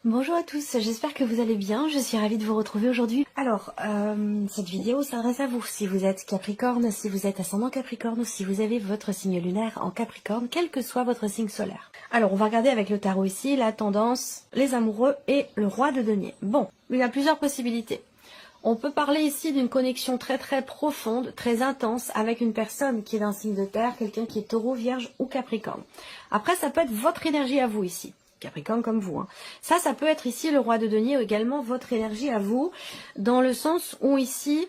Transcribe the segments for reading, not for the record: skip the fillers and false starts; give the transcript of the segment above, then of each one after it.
Bonjour à tous, j'espère que vous allez bien, je suis ravie de vous retrouver aujourd'hui. Alors, cette vidéo s'adresse à vous, si vous êtes Capricorne, si vous êtes ascendant Capricorne ou si vous avez votre signe lunaire en Capricorne, quel que soit votre signe solaire. Alors, on va regarder avec le tarot ici la tendance, les amoureux et le roi de denier. Bon, il y a plusieurs possibilités. On peut parler ici d'une connexion très profonde, très intense avec une personne qui est d'un signe de terre, quelqu'un qui est taureau, vierge ou capricorne. Après, ça peut être votre énergie à vous ici. Capricorne comme vous. Ça peut être ici le roi de denier, également votre énergie à vous, dans le sens où ici,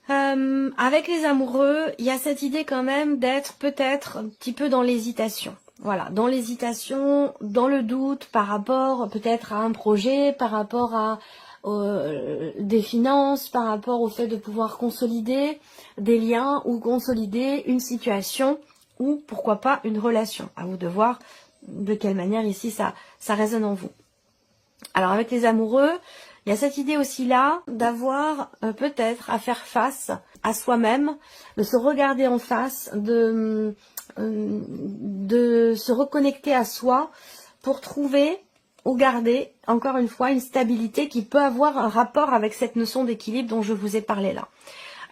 avec les amoureux, il y a cette idée quand même d'être peut-être un petit peu dans l'hésitation. Voilà, dans l'hésitation, dans le doute par rapport peut-être à un projet, par rapport à des finances, par rapport au fait de pouvoir consolider des liens ou consolider une situation ou pourquoi pas une relation. À vous de voir de quelle manière ici ça résonne en vous. Alors avec les amoureux, il y a cette idée aussi là d'avoir peut-être à faire face à soi-même, de se regarder en face, de se reconnecter à soi pour trouver ou garder, encore une fois, une stabilité qui peut avoir un rapport avec cette notion d'équilibre dont je vous ai parlé là.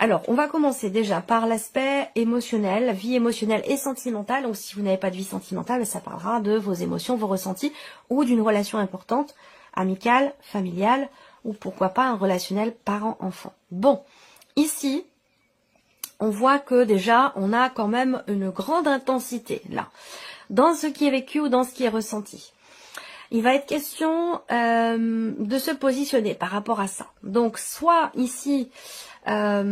Alors, on va commencer déjà par l'aspect émotionnel, vie émotionnelle et sentimentale. Donc, si vous n'avez pas de vie sentimentale, ça parlera de vos émotions, vos ressentis ou d'une relation importante, amicale, familiale ou pourquoi pas un relationnel parent-enfant. Bon, ici, on voit que déjà, on a quand même une grande intensité là, dans ce qui est vécu ou dans ce qui est ressenti. Il va être question de se positionner par rapport à ça. Donc, soit ici, alors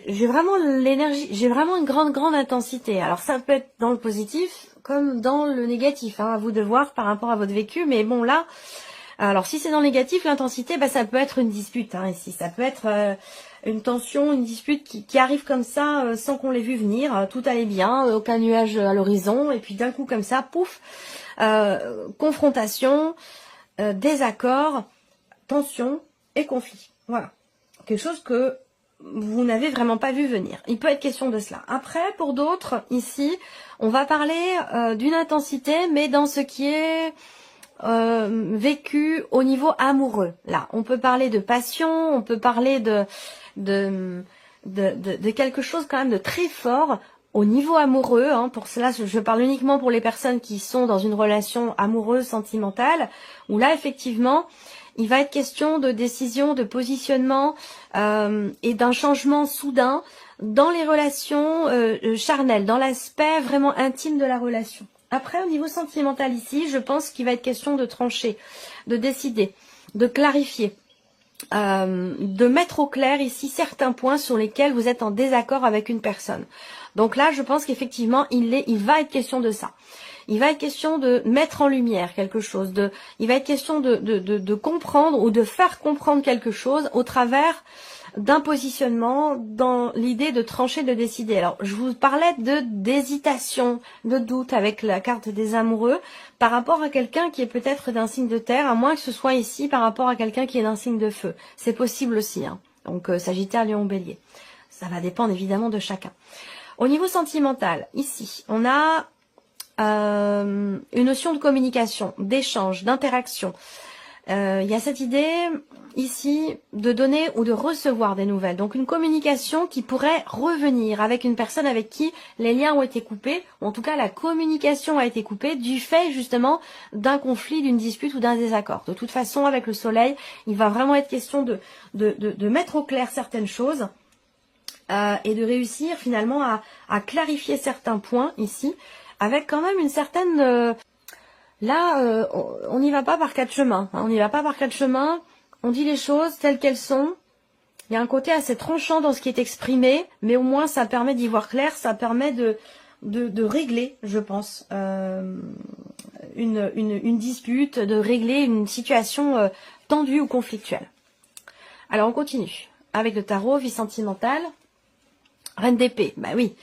j'ai vraiment l'énergie, j'ai vraiment une grande intensité. Alors, ça peut être dans le positif comme dans le négatif, à vous de voir par rapport à votre vécu. Mais bon, là, alors si c'est dans le négatif, l'intensité, ça peut être une dispute ici. Ça peut être une tension, une dispute qui arrive comme ça, sans qu'on l'ait vu venir. Tout allait bien, aucun nuage à l'horizon. Et puis d'un coup, comme ça, pouf, confrontation, désaccord, tension et conflit. Voilà. Quelque chose que vous n'avez vraiment pas vu venir. Il peut être question de cela. Après, pour d'autres, ici, on va parler d'une intensité, mais dans ce qui est vécu au niveau amoureux. Là, on peut parler de passion, on peut parler de quelque chose quand même de très fort au niveau amoureux. Pour cela, je parle uniquement pour les personnes qui sont dans une relation amoureuse, sentimentale, où là, effectivement, il va être question de décision, de positionnement et d'un changement soudain dans les relations charnelles, dans l'aspect vraiment intime de la relation. Après, au niveau sentimental ici, je pense qu'il va être question de trancher, de décider, de clarifier, de mettre au clair ici certains points sur lesquels vous êtes en désaccord avec une personne. Donc là, je pense qu'effectivement, il va être question de ça. Il va être question de mettre en lumière quelque chose, il va être question de comprendre ou de faire comprendre quelque chose au travers d'un positionnement dans l'idée de trancher, de décider. Alors, je vous parlais d'hésitation, de doute avec la carte des amoureux par rapport à quelqu'un qui est peut-être d'un signe de terre, à moins que ce soit ici par rapport à quelqu'un qui est d'un signe de feu. C'est possible aussi. Donc, Sagittaire, Lion, Bélier. Ça va dépendre évidemment de chacun. Au niveau sentimental, ici, on a une notion de communication, d'échange, d'interaction. Il y a cette idée ici de donner ou de recevoir des nouvelles. Donc une communication qui pourrait revenir avec une personne avec qui les liens ont été coupés, ou en tout cas la communication a été coupée du fait justement d'un conflit, d'une dispute ou d'un désaccord. De toute façon, avec le soleil, il va vraiment être question de mettre au clair certaines choses et de réussir finalement à clarifier certains points ici, avec quand même une certaine... Là, on n'y va pas par quatre chemins. On n'y va pas par quatre chemins. On dit les choses telles qu'elles sont. Il y a un côté assez tranchant dans ce qui est exprimé, mais au moins ça permet d'y voir clair. Ça permet de régler, je pense, une dispute, de régler une situation tendue ou conflictuelle. Alors on continue avec le tarot, vie sentimentale, reine d'épée. Bah oui.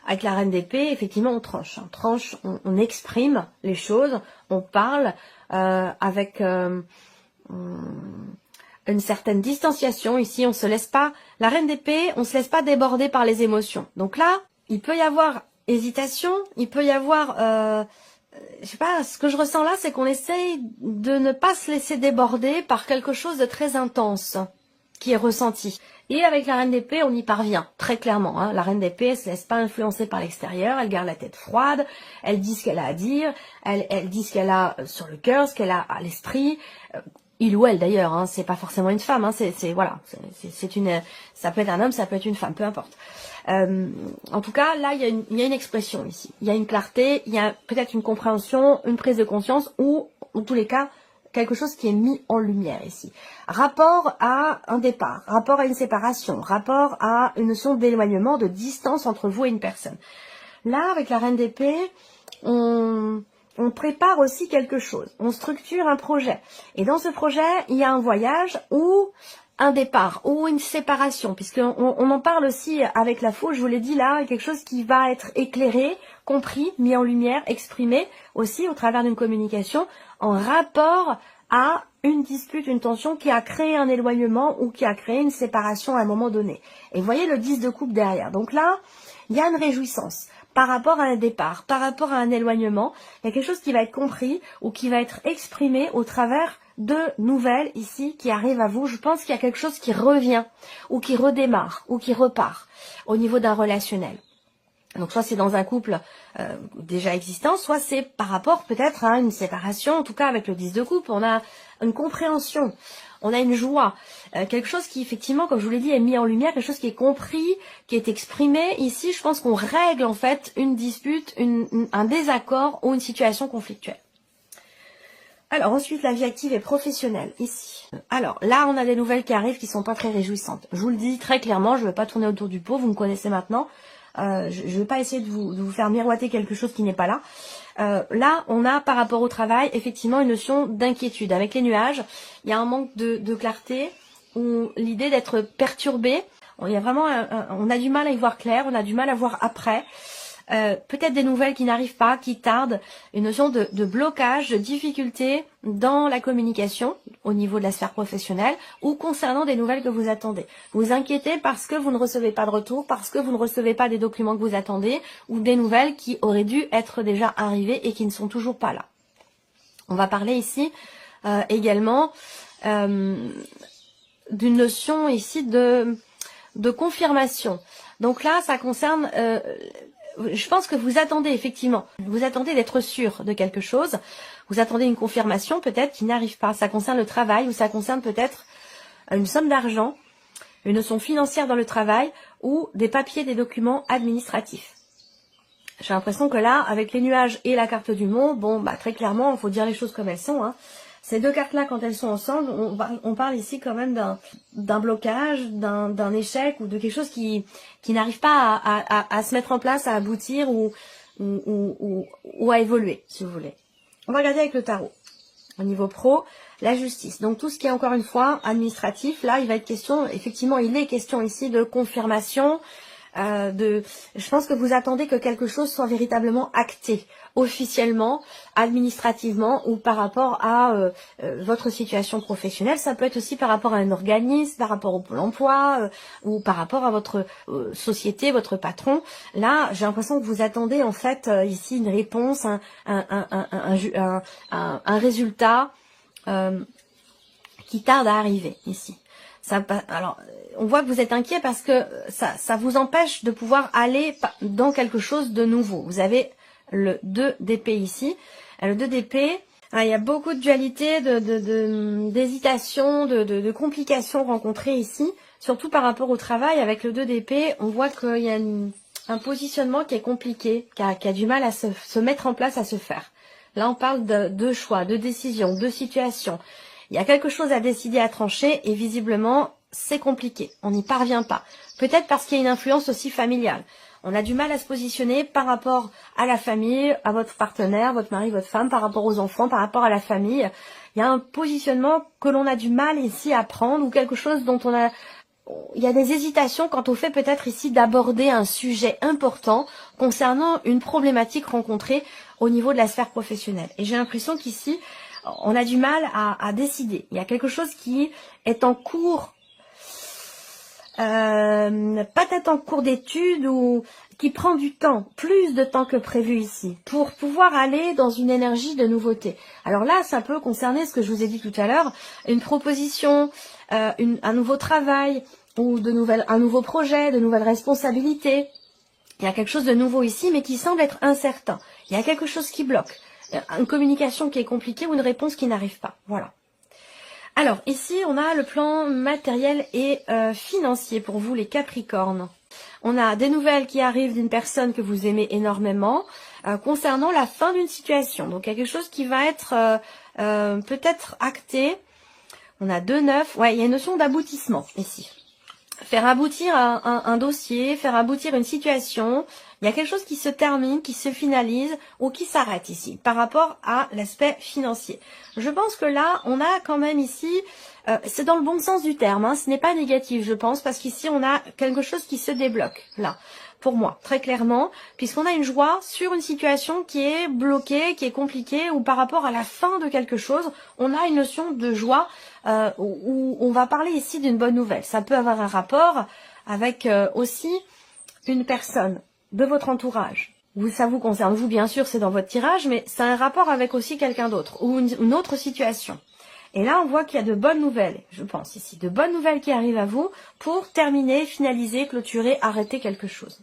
Avec la reine d'épée, effectivement, on tranche. On tranche, on exprime les choses, on parle avec une certaine distanciation. Ici, on se laisse pas... La reine d'épée, on se laisse pas déborder par les émotions. Donc là, il peut y avoir hésitation, il peut y avoir je sais pas, ce que je ressens là, c'est qu'on essaye de ne pas se laisser déborder par quelque chose de très intense qui est ressenti. Et avec la reine d'épée, on y parvient, très clairement. Hein. La reine d'épée, elle se laisse pas influencer par l'extérieur, elle garde la tête froide, elle dit ce qu'elle a à dire, elle dit ce qu'elle a sur le cœur, ce qu'elle a à l'esprit. Il ou elle d'ailleurs, hein, c'est pas forcément une femme, hein, voilà, c'est une, ça peut être un homme, ça peut être une femme, peu importe. En tout cas, là, il y a une expression ici, il y a une clarté, il y a peut-être une compréhension, une prise de conscience, ou en tous les cas, quelque chose qui est mis en lumière ici. Rapport à un départ, rapport à une séparation, rapport à une notion d'éloignement, de distance entre vous et une personne. Là, avec la reine d'épée, on prépare aussi quelque chose, on structure un projet. Et dans ce projet, il y a un voyage ou un départ ou une séparation, puisqu'on en parle aussi avec la faux, je vous l'ai dit là, quelque chose qui va être éclairé, compris, mis en lumière, exprimé aussi au travers d'une communication en rapport à une dispute, une tension qui a créé un éloignement ou qui a créé une séparation à un moment donné. Et vous voyez le 10 de coupe derrière. Donc là, il y a une réjouissance par rapport à un départ, par rapport à un éloignement. Il y a quelque chose qui va être compris ou qui va être exprimé au travers de nouvelles ici qui arrivent à vous. Je pense qu'il y a quelque chose qui revient ou qui redémarre ou qui repart au niveau d'un relationnel. Donc soit c'est dans un couple déjà existant, soit c'est par rapport peut-être à une séparation, en tout cas avec le 10 de coupe, on a une compréhension, on a une joie, quelque chose qui effectivement, comme je vous l'ai dit, est mis en lumière, quelque chose qui est compris, qui est exprimé. Ici, je pense qu'on règle en fait une dispute, un désaccord ou une situation conflictuelle. Alors ensuite, la vie active et professionnelle, ici. Alors là, on a des nouvelles qui arrivent qui sont pas très réjouissantes. Je vous le dis très clairement, je ne vais pas tourner autour du pot, vous me connaissez maintenant. Je ne vais pas essayer de vous faire miroiter quelque chose qui n'est pas là. Là, on a par rapport au travail, effectivement, une notion d'inquiétude. Avec les nuages, il y a un manque de clarté, ou l'idée d'être perturbé. Il y a vraiment on a du mal à y voir clair, on a du mal à voir après. Peut-être des nouvelles qui n'arrivent pas, qui tardent, une notion de blocage, de difficulté dans la communication au niveau de la sphère professionnelle ou concernant des nouvelles que vous attendez. Vous inquiétez parce que vous ne recevez pas de retour, parce que vous ne recevez pas des documents que vous attendez ou des nouvelles qui auraient dû être déjà arrivées et qui ne sont toujours pas là. On va parler ici également d'une notion ici de confirmation. Donc là, ça concerne... je pense que vous attendez effectivement, vous attendez d'être sûr de quelque chose, vous attendez une confirmation peut-être qui n'arrive pas, ça concerne le travail ou ça concerne peut-être une somme d'argent, une notion financière dans le travail ou des papiers, des documents administratifs. J'ai l'impression que là, avec les nuages et la carte du monde, bon, bah très clairement, il faut dire les choses comme elles sont, hein. Ces deux cartes-là, quand elles sont ensemble, on parle ici quand même d'un blocage, d'un échec ou de quelque chose qui n'arrive pas à se mettre en place, à aboutir ou à évoluer, si vous voulez. On va regarder avec le tarot. Au niveau pro, la justice. Donc tout ce qui est encore une fois administratif, là, il va être question, effectivement, il est question ici de confirmation, je pense que vous attendez que quelque chose soit véritablement acté, officiellement, administrativement ou par rapport à votre situation professionnelle. Ça peut être aussi par rapport à un organisme, par rapport au Pôle emploi ou par rapport à votre société, votre patron. Là, j'ai l'impression que vous attendez en fait ici une réponse, un résultat qui tarde à arriver ici. Alors, on voit que vous êtes inquiet parce que ça vous empêche de pouvoir aller dans quelque chose de nouveau. Vous avez le 2 d'épée ici. Le 2 d'épée, il y a beaucoup de dualité, d'hésitation, de complications rencontrées ici. Surtout par rapport au travail, avec le 2 d'épée, on voit qu'il y a un positionnement qui est compliqué, qui a du mal à se mettre en place, à se faire. Là, on parle de choix, de décision, de situation. Il y a quelque chose à décider, à trancher, et visiblement, c'est compliqué. On n'y parvient pas. Peut-être parce qu'il y a une influence aussi familiale. On a du mal à se positionner par rapport à la famille, à votre partenaire, votre mari, votre femme, par rapport aux enfants, par rapport à la famille. Il y a un positionnement que l'on a du mal ici à prendre, ou quelque chose dont il y a des hésitations quant au fait peut-être ici d'aborder un sujet important concernant une problématique rencontrée au niveau de la sphère professionnelle. Et j'ai l'impression qu'ici, on a du mal à décider. Il y a quelque chose qui est en cours pas d'être en cours d'études ou qui prend du temps, plus de temps que prévu ici, pour pouvoir aller dans une énergie de nouveauté. Alors là, ça peut concerner ce que je vous ai dit tout à l'heure, une proposition, un nouveau travail ou un nouveau projet, de nouvelles responsabilités. Il y a quelque chose de nouveau ici, mais qui semble être incertain. Il y a quelque chose qui bloque, une communication qui est compliquée ou une réponse qui n'arrive pas. Voilà. Alors, ici, on a le plan matériel et financier pour vous, les Capricornes. On a des nouvelles qui arrivent d'une personne que vous aimez énormément concernant la fin d'une situation. Donc, il y a quelque chose qui va être peut-être acté. On a 2-9. Ouais, il y a une notion d'aboutissement ici. Faire aboutir un dossier, faire aboutir une situation. Il y a quelque chose qui se termine, qui se finalise ou qui s'arrête ici par rapport à l'aspect financier. Je pense que là, on a quand même ici, c'est dans le bon sens du terme, hein, ce n'est pas négatif je pense, parce qu'ici on a quelque chose qui se débloque, là, pour moi, très clairement, puisqu'on a une joie sur une situation qui est bloquée, qui est compliquée, ou par rapport à la fin de quelque chose, on a une notion de joie où on va parler ici d'une bonne nouvelle. Ça peut avoir un rapport avec aussi une personne de votre entourage. Ça vous concerne, vous bien sûr, c'est dans votre tirage, mais c'est un rapport avec aussi quelqu'un d'autre ou une autre situation. Et là, on voit qu'il y a de bonnes nouvelles, je pense ici, de bonnes nouvelles qui arrivent à vous pour terminer, finaliser, clôturer, arrêter quelque chose.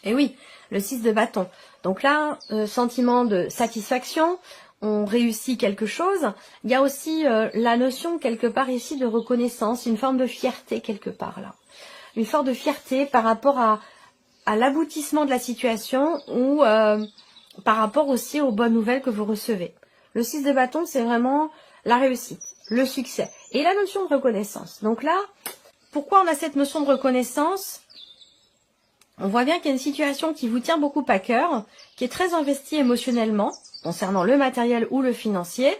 Et oui, le 6 de bâton. Donc là, sentiment de satisfaction, on réussit quelque chose. Il y a aussi la notion quelque part ici de reconnaissance, une forme de fierté quelque part là. Une forme de fierté par rapport à l'aboutissement de la situation ou par rapport aussi aux bonnes nouvelles que vous recevez. Le 6 de bâton, c'est vraiment la réussite, le succès et la notion de reconnaissance. Donc là, pourquoi on a cette notion de reconnaissance? On voit bien qu'il y a une situation qui vous tient beaucoup à cœur, qui est très investie émotionnellement, concernant le matériel ou le financier,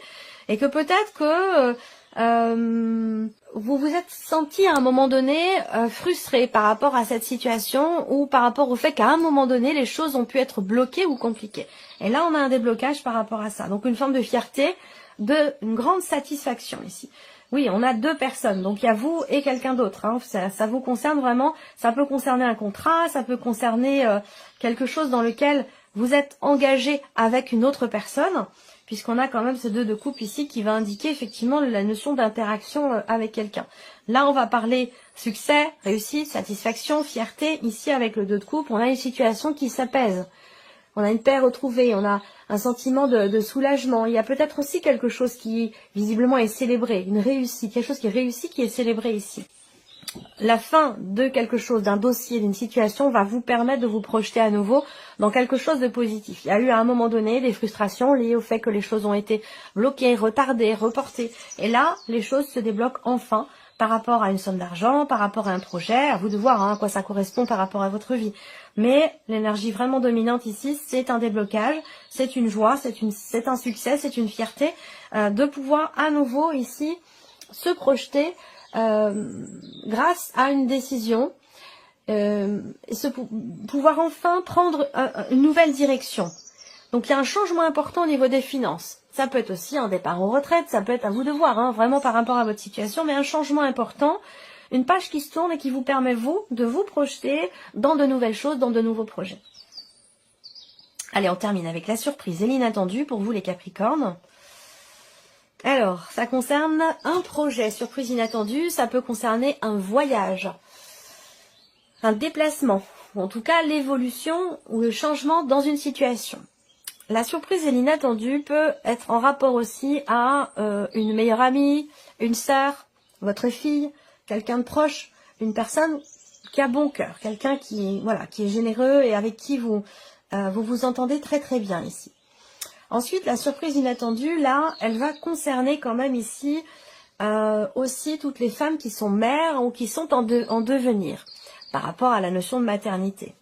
et que peut-être que vous vous êtes senti à un moment donné frustré par rapport à cette situation ou par rapport au fait qu'à un moment donné, les choses ont pu être bloquées ou compliquées. Et là, on a un déblocage par rapport à ça. Donc, une forme de fierté, une grande satisfaction ici. Oui, on a deux personnes, donc il y a vous et quelqu'un d'autre. Hein. Ça vous concerne vraiment, ça peut concerner un contrat, ça peut concerner quelque chose dans lequel vous êtes engagé avec une autre personne, puisqu'on a quand même ce 2 de coupe ici qui va indiquer effectivement la notion d'interaction avec quelqu'un. Là, on va parler succès, réussite, satisfaction, fierté. Ici, avec le 2 de coupe, on a une situation qui s'apaise. On a une paix retrouvée, on a un sentiment de soulagement. Il y a peut-être aussi quelque chose qui, visiblement, est célébré, une réussite, quelque chose qui est réussi, qui est célébré ici. La fin de quelque chose, d'un dossier, d'une situation, va vous permettre de vous projeter à nouveau dans quelque chose de positif. Il y a eu à un moment donné des frustrations liées au fait que les choses ont été bloquées, retardées, reportées. Et là, les choses se débloquent enfin par rapport à une somme d'argent, par rapport à un projet, à vous de voir à quoi ça correspond par rapport à votre vie. Mais l'énergie vraiment dominante ici, c'est un déblocage, c'est une joie, c'est un succès, c'est une fierté de pouvoir à nouveau ici se projeter grâce à une décision et pouvoir enfin prendre une nouvelle direction. Donc il y a un changement important au niveau des finances. Ça peut être aussi un départ en retraite, ça peut être à vous de voir, hein, vraiment par rapport à votre situation, mais un changement important, une page qui se tourne et qui vous permet, vous, de vous projeter dans de nouvelles choses, dans de nouveaux projets. Allez, on termine avec la surprise et l'inattendu pour vous les Capricornes. Alors, ça concerne un projet, surprise inattendue, ça peut concerner un voyage, un déplacement, ou en tout cas l'évolution ou le changement dans une situation. La surprise et l'inattendu peut être en rapport aussi à une meilleure amie, une sœur, votre fille, quelqu'un de proche, une personne qui a bon cœur, quelqu'un qui est généreux et avec qui vous vous entendez très très bien ici. Ensuite, la surprise inattendue, là, elle va concerner quand même ici aussi toutes les femmes qui sont mères ou qui sont en devenir par rapport à la notion de maternité.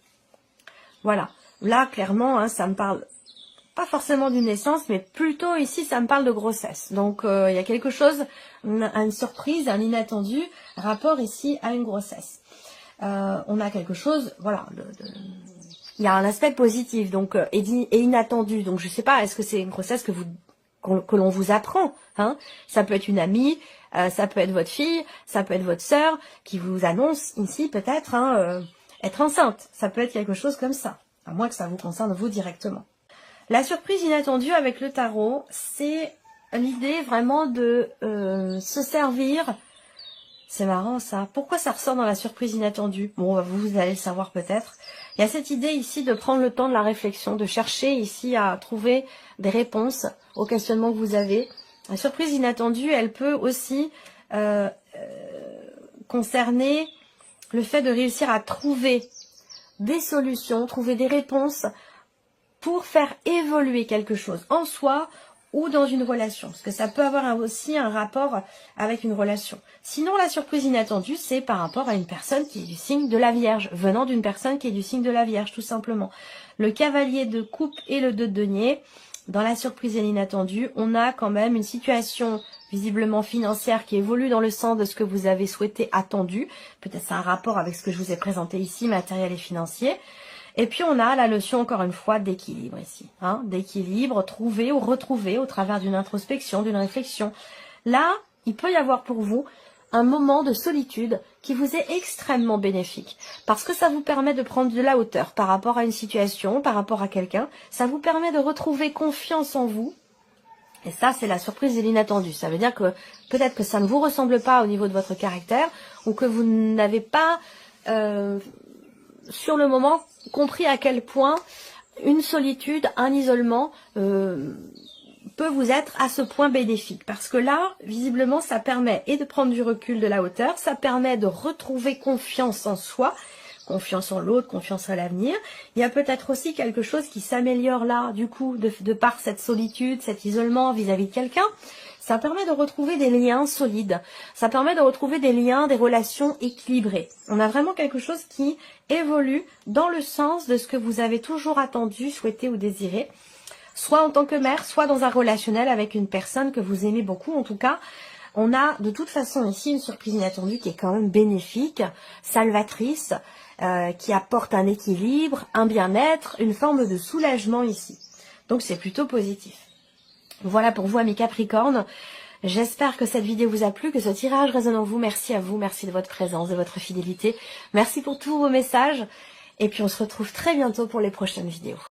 Voilà, là clairement, hein, ça me parle pas forcément d'une naissance, mais plutôt ici, ça me parle de grossesse. Donc, il y a quelque chose, une surprise, un inattendu, rapport ici à une grossesse. On a quelque chose, voilà, il y a un aspect positif donc et inattendu. Donc, je sais pas, est-ce que c'est une grossesse que vous que l'on vous apprend. Hein. Ça peut être une amie, ça peut être votre fille, ça peut être votre sœur qui vous annonce ici peut-être être enceinte. Ça peut être quelque chose comme ça, à moins que ça vous concerne vous directement. La surprise inattendue avec le tarot, c'est l'idée vraiment de se servir. C'est marrant ça. Pourquoi ça ressort dans la surprise inattendue? Bon, vous allez le savoir peut-être. Il y a cette idée ici de prendre le temps de la réflexion, de chercher ici à trouver des réponses aux questionnements que vous avez. La surprise inattendue, elle peut aussi concerner le fait de réussir à trouver des solutions, trouver des réponses pour faire évoluer quelque chose en soi ou dans une relation, parce que ça peut avoir aussi un rapport avec une relation. Sinon, la surprise inattendue, c'est par rapport à une personne qui est du signe de la Vierge, venant d'une personne qui est du signe de la Vierge, tout simplement. Le cavalier de coupe et le 2 de denier, dans la surprise inattendue, on a quand même une situation visiblement financière qui évolue dans le sens de ce que vous avez souhaité, attendu. Peut-être c'est un rapport avec ce que je vous ai présenté ici, matériel et financier. Et puis on a la notion encore une fois d'équilibre ici, hein, d'équilibre trouvé ou retrouvé au travers d'une introspection, d'une réflexion. Là, il peut y avoir pour vous un moment de solitude qui vous est extrêmement bénéfique parce que ça vous permet de prendre de la hauteur par rapport à une situation, par rapport à quelqu'un. Ça vous permet de retrouver confiance en vous. Et ça, c'est la surprise et l'inattendu. Ça veut dire que peut-être que ça ne vous ressemble pas au niveau de votre caractère ou que vous n'avez pas sur le moment compris à quel point une solitude, un isolement peut vous être à ce point bénéfique. Parce que là, visiblement, ça permet et de prendre du recul, de la hauteur, ça permet de retrouver confiance en soi, confiance en l'autre, confiance à l'avenir. Il y a peut-être aussi quelque chose qui s'améliore là, du coup, de par cette solitude, cet isolement vis-à-vis de quelqu'un. Ça permet de retrouver des liens solides. Ça permet de retrouver des liens, des relations équilibrées. On a vraiment quelque chose qui évolue dans le sens de ce que vous avez toujours attendu, souhaité ou désiré. Soit en tant que mère, soit dans un relationnel avec une personne que vous aimez beaucoup. En tout cas, on a de toute façon ici une surprise inattendue qui est quand même bénéfique, salvatrice, qui apporte un équilibre, un bien-être, une forme de soulagement ici. Donc c'est plutôt positif. Voilà pour vous, amis Capricorne. J'espère que cette vidéo vous a plu, que ce tirage résonne en vous. Merci à vous, merci de votre présence, de votre fidélité. Merci pour tous vos messages. Et puis on se retrouve très bientôt pour les prochaines vidéos.